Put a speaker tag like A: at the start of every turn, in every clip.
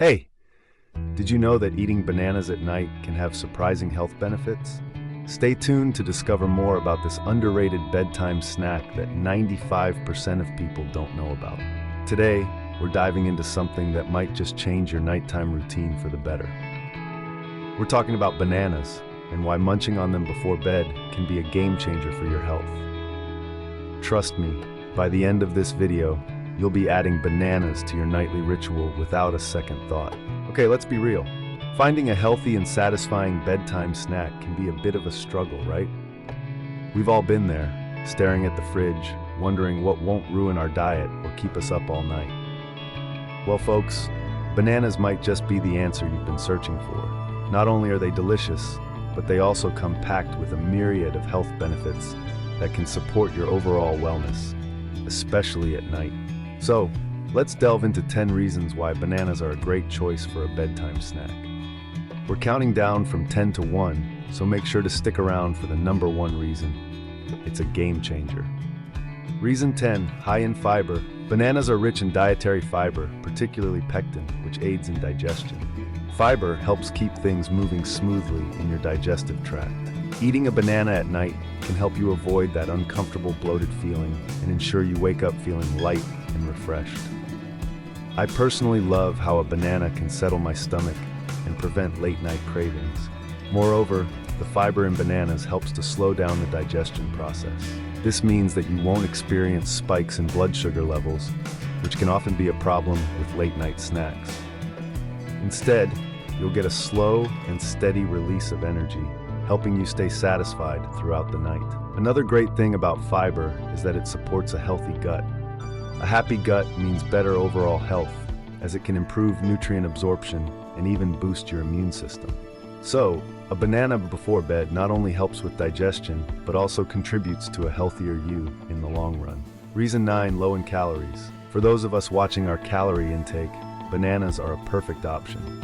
A: Hey, did you know that eating bananas at night can have surprising health benefits? Stay tuned to discover more about this underrated bedtime snack that 95% of people don't know about. Today, we're diving into something that might just change your nighttime routine for the better. We're talking about bananas and why munching on them before bed can be a game changer for your health. Trust me, by the end of this video, you'll be adding bananas to your nightly ritual without a second thought. Okay, let's be real. Finding a healthy and satisfying bedtime snack can be a bit of a struggle, right? We've all been there, staring at the fridge, wondering what won't ruin our diet or keep us up all night. Well, folks, bananas might just be the answer you've been searching for. Not only are they delicious, but they also come packed with a myriad of health benefits that can support your overall wellness, especially at night. So, let's delve into 10 reasons why bananas are a great choice for a bedtime snack. We're counting down from 10 to 1, so make sure to stick around for the number 1 reason. It's a game changer. Reason 10, high in fiber. Bananas are rich in dietary fiber, particularly pectin, which aids in digestion. Fiber helps keep things moving smoothly in your digestive tract. Eating a banana at night can help you avoid that uncomfortable bloated feeling and ensure you wake up feeling light and refreshed. I personally love how a banana can settle my stomach and prevent late-night cravings. Moreover, the fiber in bananas helps to slow down the digestion process. This means that you won't experience spikes in blood sugar levels, which can often be a problem with late-night snacks. Instead, you'll get a slow and steady release of energy, helping you stay satisfied throughout the night. Another great thing about fiber is that it supports a healthy gut. A happy gut means better overall health, as it can improve nutrient absorption and even boost your immune system. So, a banana before bed not only helps with digestion, but also contributes to a healthier you in the long run. Reason 9, low in calories. For those of us watching our calorie intake, bananas are a perfect option.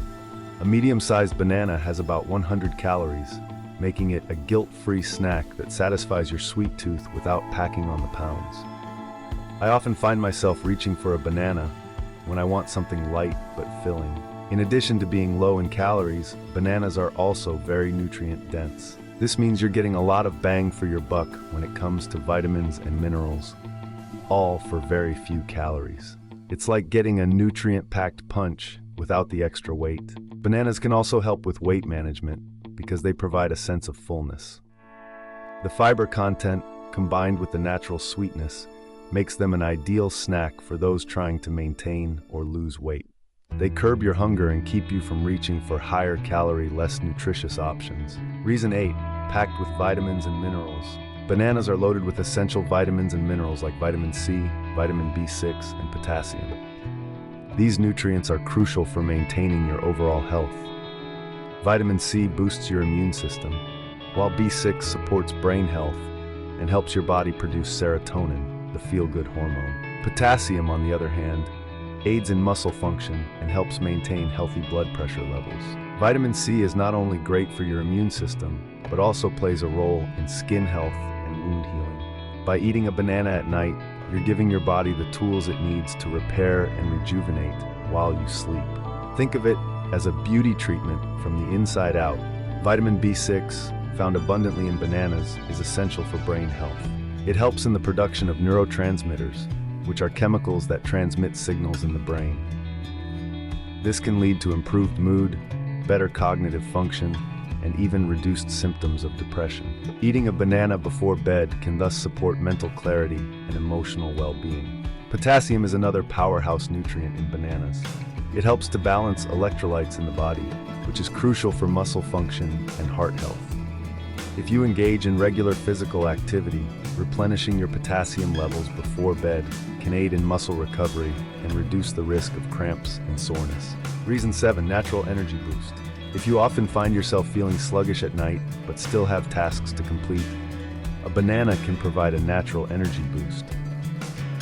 A: A medium-sized banana has about 100 calories, making it a guilt-free snack that satisfies your sweet tooth without packing on the pounds. I often find myself reaching for a banana when I want something light but filling. In addition to being low in calories, bananas are also very nutrient-dense. This means you're getting a lot of bang for your buck when it comes to vitamins and minerals, all for very few calories. It's like getting a nutrient-packed punch without the extra weight. Bananas can also help with weight management because they provide a sense of fullness. The fiber content, combined with the natural sweetness, makes them an ideal snack for those trying to maintain or lose weight. They curb your hunger and keep you from reaching for higher calorie, less nutritious options. Reason 8, packed with vitamins and minerals. Bananas are loaded with essential vitamins and minerals like vitamin C, vitamin B6, and potassium. These nutrients are crucial for maintaining your overall health. Vitamin C boosts your immune system, while B6 supports brain health and helps your body produce serotonin, the feel-good hormone. Potassium, on the other hand, aids in muscle function and helps maintain healthy blood pressure levels. Vitamin C is not only great for your immune system, but also plays a role in skin health and wound healing. By eating a banana at night, you're giving your body the tools it needs to repair and rejuvenate while you sleep. Think of it as a beauty treatment from the inside out. Vitamin B6, found abundantly in bananas, is essential for brain health. It helps in the production of neurotransmitters, which are chemicals that transmit signals in the brain. This can lead to improved mood, better cognitive function, and even reduced symptoms of depression. Eating a banana before bed can thus support mental clarity and emotional well-being. Potassium is another powerhouse nutrient in bananas. It helps to balance electrolytes in the body, which is crucial for muscle function and heart health. If you engage in regular physical activity, replenishing your potassium levels before bed can aid in muscle recovery and reduce the risk of cramps and soreness. Reason 7, natural energy boost. If you often find yourself feeling sluggish at night but still have tasks to complete, a banana can provide a natural energy boost.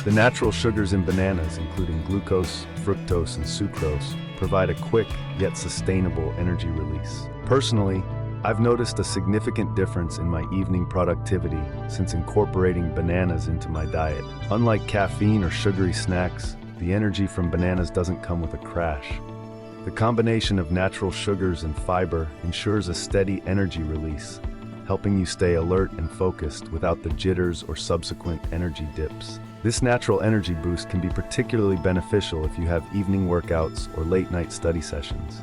A: The natural sugars in bananas, including glucose, fructose, and sucrose, provide a quick yet sustainable energy release. Personally, I've noticed a significant difference in my evening productivity since incorporating bananas into my diet. Unlike caffeine or sugary snacks, the energy from bananas doesn't come with a crash. The combination of natural sugars and fiber ensures a steady energy release, helping you stay alert and focused without the jitters or subsequent energy dips. This natural energy boost can be particularly beneficial if you have evening workouts or late-night study sessions.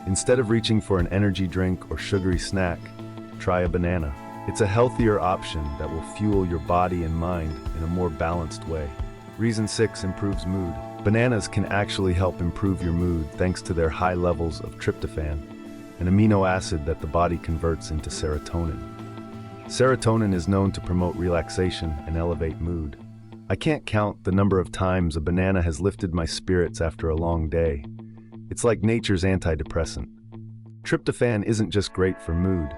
A: Instead of reaching for an energy drink or sugary snack, try a banana. It's a healthier option that will fuel your body and mind in a more balanced way. Reason 6 improves mood. Bananas can actually help improve your mood thanks to their high levels of tryptophan, an amino acid that the body converts into serotonin. Serotonin is known to promote relaxation and elevate mood. I can't count the number of times a banana has lifted my spirits after a long day. It's like nature's antidepressant. Tryptophan isn't just great for mood,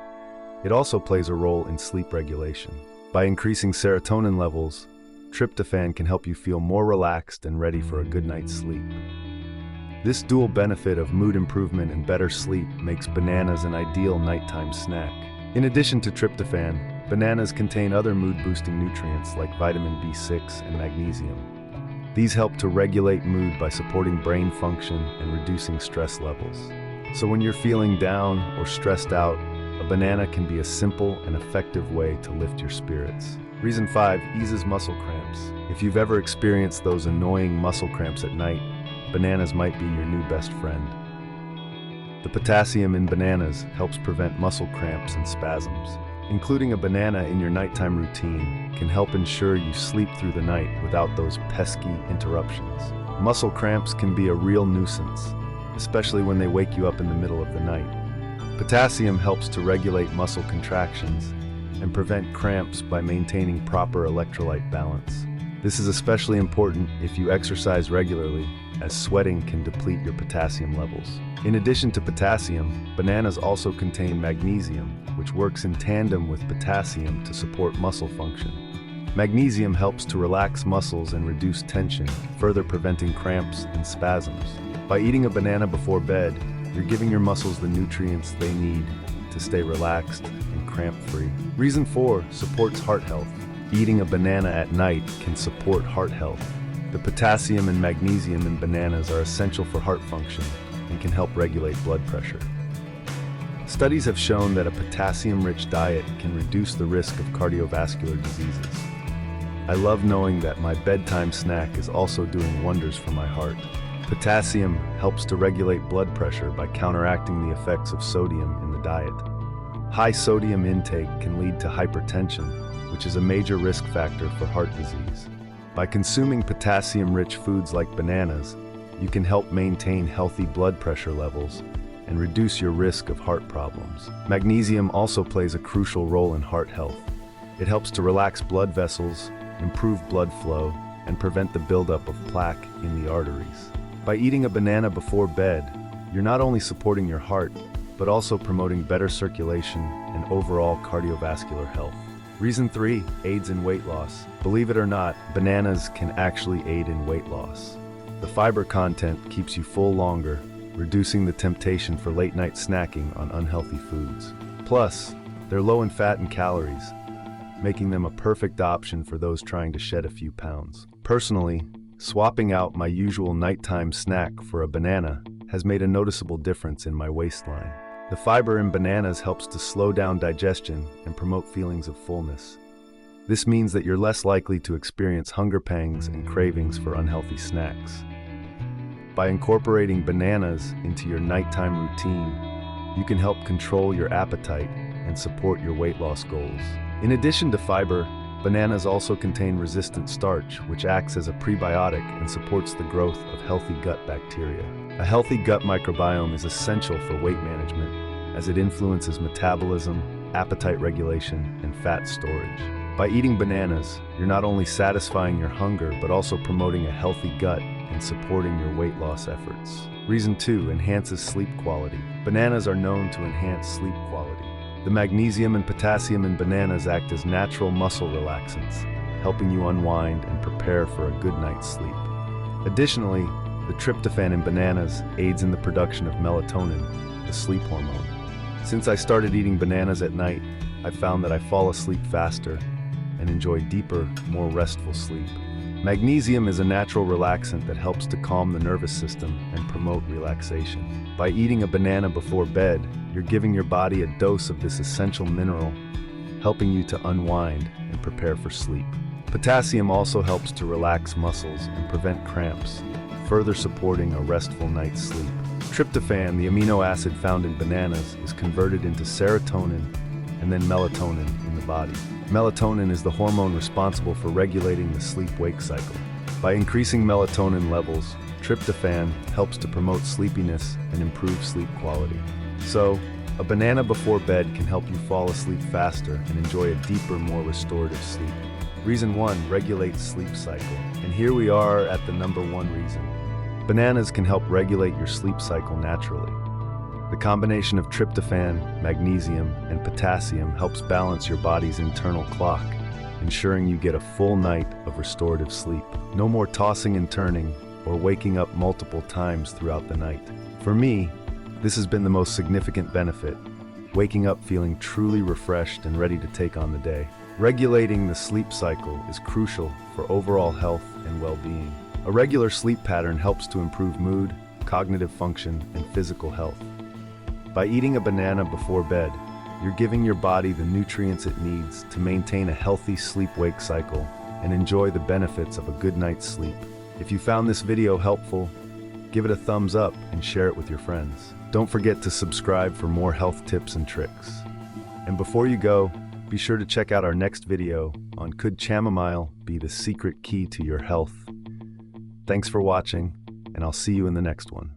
A: it also plays a role in sleep regulation. By increasing serotonin levels, tryptophan can help you feel more relaxed and ready for a good night's sleep. This dual benefit of mood improvement and better sleep makes bananas an ideal nighttime snack. In addition to tryptophan, bananas contain other mood-boosting nutrients like vitamin B6 and magnesium. These help to regulate mood by supporting brain function and reducing stress levels. So when you're feeling down or stressed out, a banana can be a simple and effective way to lift your spirits. Reason 5 eases muscle cramps. If you've ever experienced those annoying muscle cramps at night, bananas might be your new best friend. The potassium in bananas helps prevent muscle cramps and spasms. Including a banana in your nighttime routine can help ensure you sleep through the night without those pesky interruptions. Muscle cramps can be a real nuisance, especially when they wake you up in the middle of the night. Potassium helps to regulate muscle contractions and prevent cramps by maintaining proper electrolyte balance. This is especially important if you exercise regularly, as sweating can deplete your potassium levels. In addition to potassium, bananas also contain magnesium, which works in tandem with potassium to support muscle function. Magnesium helps to relax muscles and reduce tension, further preventing cramps and spasms. By eating a banana before bed, you're giving your muscles the nutrients they need to stay relaxed and cramp-free. Reason 4 supports heart health. Eating a banana at night can support heart health. The potassium and magnesium in bananas are essential for heart function and can help regulate blood pressure. Studies have shown that a potassium-rich diet can reduce the risk of cardiovascular diseases. I love knowing that my bedtime snack is also doing wonders for my heart. Potassium helps to regulate blood pressure by counteracting the effects of sodium in the diet. High sodium intake can lead to hypertension, which is a major risk factor for heart disease. By consuming potassium-rich foods like bananas, you can help maintain healthy blood pressure levels and reduce your risk of heart problems. Magnesium also plays a crucial role in heart health. It helps to relax blood vessels, improve blood flow, and prevent the buildup of plaque in the arteries. By eating a banana before bed, you're not only supporting your heart, but also promoting better circulation and overall cardiovascular health. Reason 3 aids in weight loss. Believe it or not, bananas can actually aid in weight loss. The fiber content keeps you full longer, reducing the temptation for late-night snacking on unhealthy foods. Plus, they're low in fat and calories, making them a perfect option for those trying to shed a few pounds. Personally, swapping out my usual nighttime snack for a banana has made a noticeable difference in my waistline. The fiber in bananas helps to slow down digestion and promote feelings of fullness. This means that you're less likely to experience hunger pangs and cravings for unhealthy snacks. By incorporating bananas into your nighttime routine, you can help control your appetite and support your weight loss goals. In addition to fiber, bananas also contain resistant starch, which acts as a prebiotic and supports the growth of healthy gut bacteria. A healthy gut microbiome is essential for weight management, as it influences metabolism, appetite regulation, and fat storage. By eating bananas, you're not only satisfying your hunger, but also promoting a healthy gut and supporting your weight loss efforts. Reason 2 enhances sleep quality. Bananas are known to enhance sleep quality. The magnesium and potassium in bananas act as natural muscle relaxants, helping you unwind and prepare for a good night's sleep. Additionally, the tryptophan in bananas aids in the production of melatonin, the sleep hormone. Since I started eating bananas at night, I've found that I fall asleep faster and enjoy deeper, more restful sleep. Magnesium is a natural relaxant that helps to calm the nervous system and promote relaxation. By eating a banana before bed, you're giving your body a dose of this essential mineral, helping you to unwind and prepare for sleep. Potassium also helps to relax muscles and prevent cramps, further supporting a restful night's sleep. Tryptophan, the amino acid found in bananas, is converted into serotonin and then melatonin in the body. Melatonin is the hormone responsible for regulating the sleep-wake cycle. By increasing melatonin levels, tryptophan helps to promote sleepiness and improve sleep quality. So, a banana before bed can help you fall asleep faster and enjoy a deeper, more restorative sleep. Reason 1, regulate sleep cycle. And here we are at the number 1 reason. Bananas can help regulate your sleep cycle naturally. The combination of tryptophan, magnesium, and potassium helps balance your body's internal clock, ensuring you get a full night of restorative sleep. No more tossing and turning or waking up multiple times throughout the night. For me, this has been the most significant benefit, waking up feeling truly refreshed and ready to take on the day. Regulating the sleep cycle is crucial for overall health and well-being. A regular sleep pattern helps to improve mood, cognitive function, and physical health. By eating a banana before bed, you're giving your body the nutrients it needs to maintain a healthy sleep-wake cycle and enjoy the benefits of a good night's sleep. If you found this video helpful, give it a thumbs up and share it with your friends. Don't forget to subscribe for more health tips and tricks. And before you go, be sure to check out our next video on Could Chamomile Be the Secret Key to Your Health? Thanks for watching, and I'll see you in the next one.